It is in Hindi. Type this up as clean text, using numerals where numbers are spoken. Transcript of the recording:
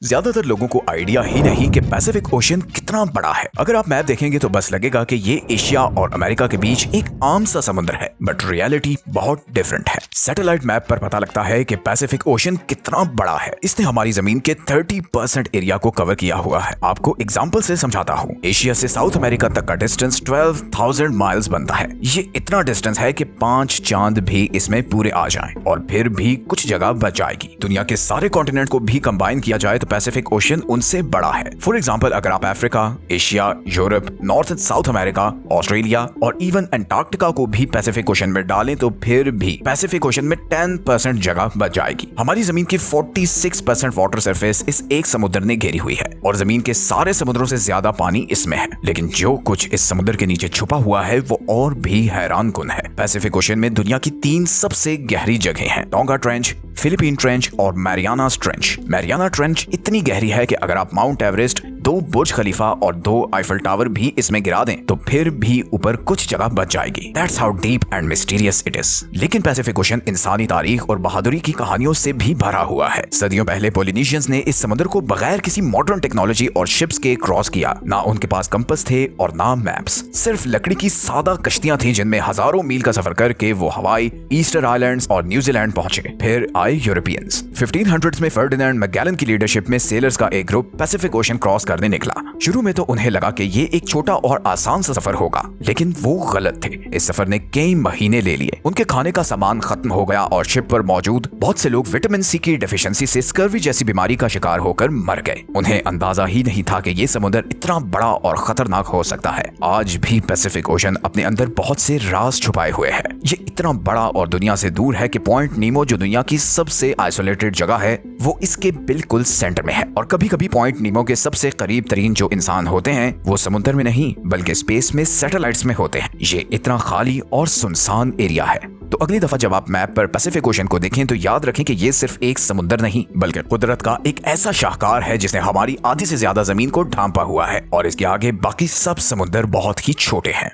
ज्यादातर लोगों को आइडिया ही नहीं कि पैसिफिक ओशन कितना बड़ा है। अगर आप मैप देखेंगे तो बस लगेगा कि ये एशिया और अमेरिका के बीच एक आम सा समुद्र है, बट रियलिटी बहुत डिफरेंट है। सैटेलाइट मैप पर पता लगता है कि पैसिफिक ओशन कितना बड़ा है। इसने हमारी जमीन के 30% एरिया को कवर किया हुआ है। आपको एग्जाम्पल से समझाता हूँ। एशिया से साउथ अमेरिका तक का डिस्टेंस 12,000 माइल्स बनता है। ये इतना डिस्टेंस है कि 5 चांद भी इसमें पूरे आ जाएं और फिर भी कुछ जगह बच जाएगी। दुनिया के सारे कॉन्टिनेंट को भी कंबाइन किया जाए तो पैसिफिक ओशन उनसे बड़ा है। फॉर एग्जांपल, अगर आप Africa, Asia, Europe, north and south America, Australia और इवन अंटार्कटिका को भी पैसिफिक ओशन में डालें तो फिर भी पैसिफिक ओशन में 10% जगह बच जाएगी। हमारी जमीन की 46% वाटर सरफेस इस एक समुद्र ने घेरी हुई है और जमीन के सारे समुद्रों से ज्यादा पानी इसमें है। लेकिन जो कुछ इस समुद्र के नीचे छुपा हुआ है वो और भी हैरान कुन है। पैसिफिक ओशन में दुनिया की 3 सबसे गहरी जगह हैं: टोंगा ट्रेंच, फिलिपीन ट्रेंच और मैरियाना ट्रेंच। मैरियाना ट्रेंच इतनी गहरी है कि अगर आप माउंट एवरेस्ट, 2 बुर्ज खलीफा और 2 आईफल टावर भी इसमें गिरा दें तो फिर भी ऊपर कुछ जगह बच जाएगी। That's how deep and mysterious it is। लेकिन पैसिफिक ओशन इंसानी तारीख और बहादुरी की कहानियों से भी भरा हुआ है। सदियों पहले पोलिनेशियंस ने इस समुद्र को बगैर किसी मॉडर्न टेक्नोलॉजी और शिप्स के क्रॉस किया। ना उनके पास कंपास थे और ना मैप्स, सिर्फ लकड़ी की सादा कश्तियां थी जिनमें हजारों मील का सफर करके वो हवाई, ईस्टर आइलैंड्स और न्यूजीलैंड पहुंचे। फिर आए यूरोपियंस। 1500s में फर्डिनेंड मैगेलन की लीडरशिप में सेलर्स का एक ग्रुप पैसिफिक ओशन क्रॉस करने निकला। शुरू में तो उन्हें लगा कि ये एक छोटा और आसान सा सफर होगा, लेकिन वो गलत थे। इस सफर ने कई महीने ले लिए। उनके खाने का सामान खत्म हो गया और शिप पर मौजूद बहुत से लोग विटामिन सी की डेफिशिएंसी से स्कर्वी जैसी बीमारी का शिकार होकर मर गए। उन्हें अंदाजा ही नहीं था कि ये समुद्र इतना बड़ा और खतरनाक हो सकता है। आज भी पैसिफिक ओशन अपने अंदर बहुत से राज छुपाए हुए है। ये इतना बड़ा और दुनिया से दूर है कि पॉइंट नीमो, जो दुनिया की सबसे आइसोलेटेड जगह है, वो इसके बिल्कुल सेंटर में है। और कभी-कभी पॉइंट नीमो के सबसे करीब तरीन जो इंसान होते हैं वो समुद्र में नहीं बल्कि स्पेस में सैटेलाइट्स में होते हैं। ये इतना खाली और सुनसान एरिया है। तो अगली दफा जब आप मैप पर पैसिफिक ओशन को देखें तो याद रखें कि ये सिर्फ एक समुद्र नहीं बल्कि कुदरत का एक ऐसा शाहकार है जिसने हमारी आधी से ज्यादा जमीन को ढांपा हुआ है और इसके आगे बाकी सब समुद्र बहुत ही छोटे हैं।